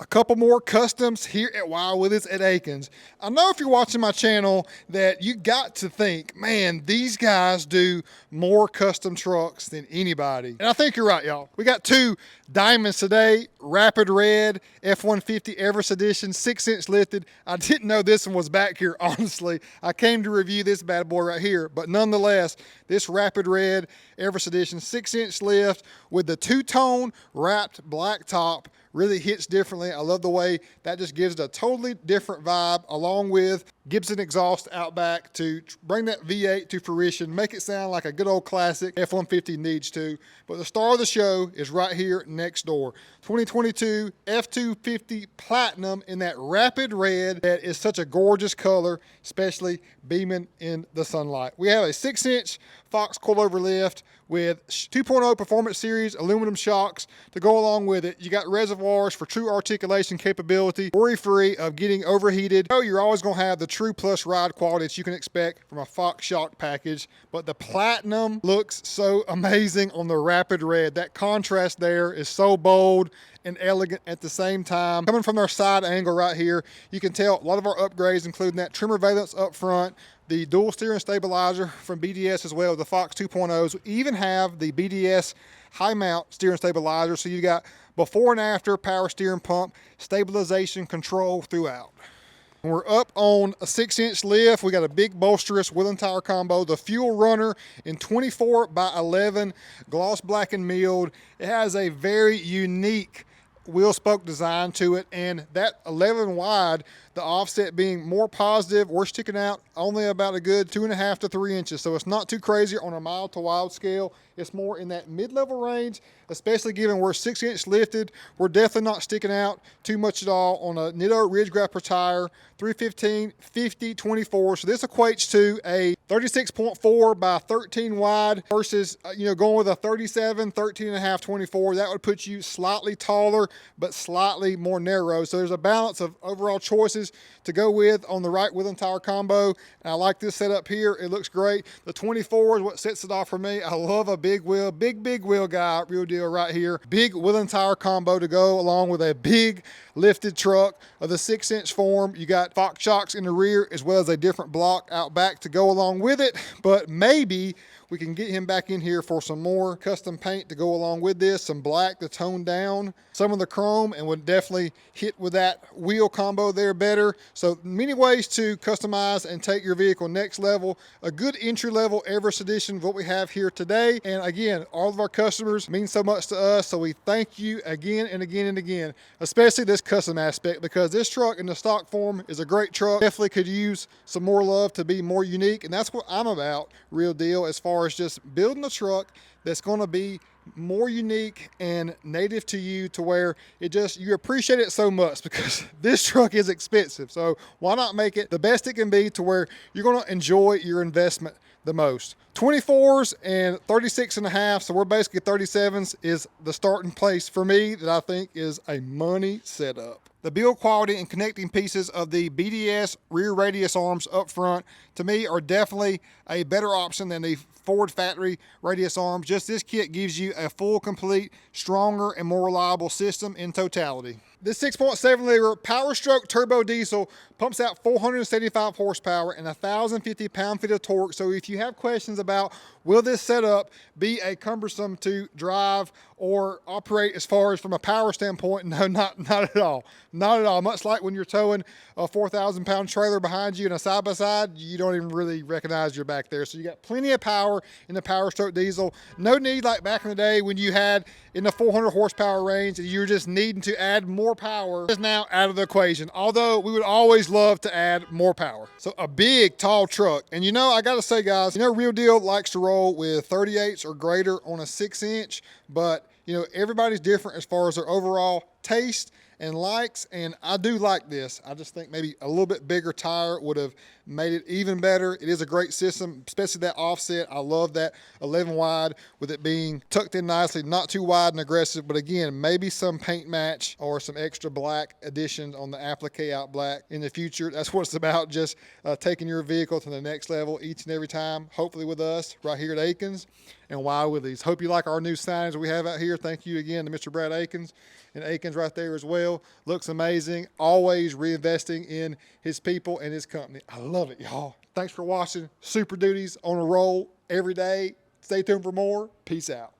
A couple more customs here at Willies at Akins. I know if you're watching my channel that you got to think, man, these guys do more custom trucks than anybody. And I think you're right, y'all. We got two diamonds today, Rapid Red F-150 Everest Edition, 6-inch lifted. I didn't know this one was back here, honestly. I came to review this bad boy right here, but nonetheless, this Rapid Red Everest Edition, 6-inch lift with the two-tone wrapped black top really hits differently. I love the way that just gives it a totally different vibe, along with Gibson exhaust out back to bring that V8 to fruition, make it sound like a good old classic F-150 needs to. But the star of the show is right here next door. 2022 F-250 Platinum in that Rapid Red that is such a gorgeous color, especially beaming in the sunlight. We have a 6-inch Fox coilover lift with 2.0 Performance Series aluminum shocks to go along with it. You got reservoirs for true articulation capability, worry-free of getting overheated. So you're always going to have the true plus ride quality that you can expect from a Fox shock package. But the Platinum looks so amazing on the Rapid Red. That contrast there is so bold and elegant at the same time. Coming from their side angle right here, you can tell a lot of our upgrades, including that trimmer valence up front, the dual steering stabilizer from BDS as well, the Fox 2.0s. We even have the BDS high mount steering stabilizer, so you got before and after power steering pump stabilization control throughout. We're up on a 6-inch lift. We got a big bolsterous wheel and tire combo, the Fuel Runner in 24x11 gloss black and milled. It has a very unique wheel spoke design to it, and that 11 wide, the offset being more positive, we're sticking out only about a good 2.5 to 3 inches, so it's not too crazy on a mild to wild scale. It's more in that mid-level range, especially given we're 6-inch lifted. We're definitely not sticking out too much at all on a Nitto ridge grapper tire, 315 50 24. So this equates to a 36.4 by 13 wide versus going with a 37 13.5 24. That would put you slightly taller but slightly more narrow. So there's a balance of overall choices to go with on the right wheel and tire combo. And I like this setup here. It looks great. The 24 is what sets it off for me. I love a big wheel, big wheel guy, real deal right here. Big wheel and tire combo to go along with a big lifted truck of the 6-inch form. You got Fox shocks in the rear as well as a different block out back to go along with it. But maybe we can get him back in here for some more custom paint to go along with this, some black to tone down some of the chrome, and would definitely hit with that wheel combo there better. So many ways to customize and take your vehicle next level. A good entry-level Everest edition of what we have here today. And again, all of our customers mean so much to us, so we thank you again and again and again, especially this custom aspect, because this truck in the stock form is a great truck. Definitely could use some more love to be more unique, and that's what I'm about, real deal, as far as just building a truck that's going to be more unique and native to you, to where you appreciate it so much, because this truck is expensive. So why not make it the best it can be to where you're going to enjoy your investment the most. 24s and 36.5, so we're basically 37s, is the starting place for me that I think is a money setup. The build quality and connecting pieces of the BDS rear radius arms up front, to me, are definitely a better option than the Ford factory radius arms. Just this kit gives you a full, complete, stronger, and more reliable system in totality. This 6.7 liter Power Stroke turbo diesel pumps out 475 horsepower and 1,050 pound-feet of torque. So if you have questions about will this setup be a cumbersome to drive or operate as far as from a power standpoint, no, not at all. Not at all. Much like when you're towing a 4,000 pound trailer behind you in a side-by-side, you don't even really recognize you're back there. So you got plenty of power in the Power Stroke diesel. No need like back in the day when you had in the 400 horsepower range and you're just needing to add more power. Is now out of the equation, although we would always love to add more power. So a big, tall truck. And I gotta say, guys, Real Deal likes to roll with 38s or greater on a 6-inch, but everybody's different as far as their overall taste and likes, and I do like this. I just think maybe a little bit bigger tire would have made it even better. It is a great system, especially that offset. I love that 11 wide with it being tucked in nicely, not too wide and aggressive, but again, maybe some paint match or some extra black additions on the applique out black in the future. That's what it's about, just taking your vehicle to the next level each and every time, hopefully with us right here at Akins and Willies. Hope you like our new signage we have out here. Thank you again to Mr. Brad Akins and Akins Akins right there as well. Looks amazing. Always reinvesting in his people and his company. I love it, y'all. Thanks for watching. Super Duties on a roll every day. Stay tuned for more. Peace out.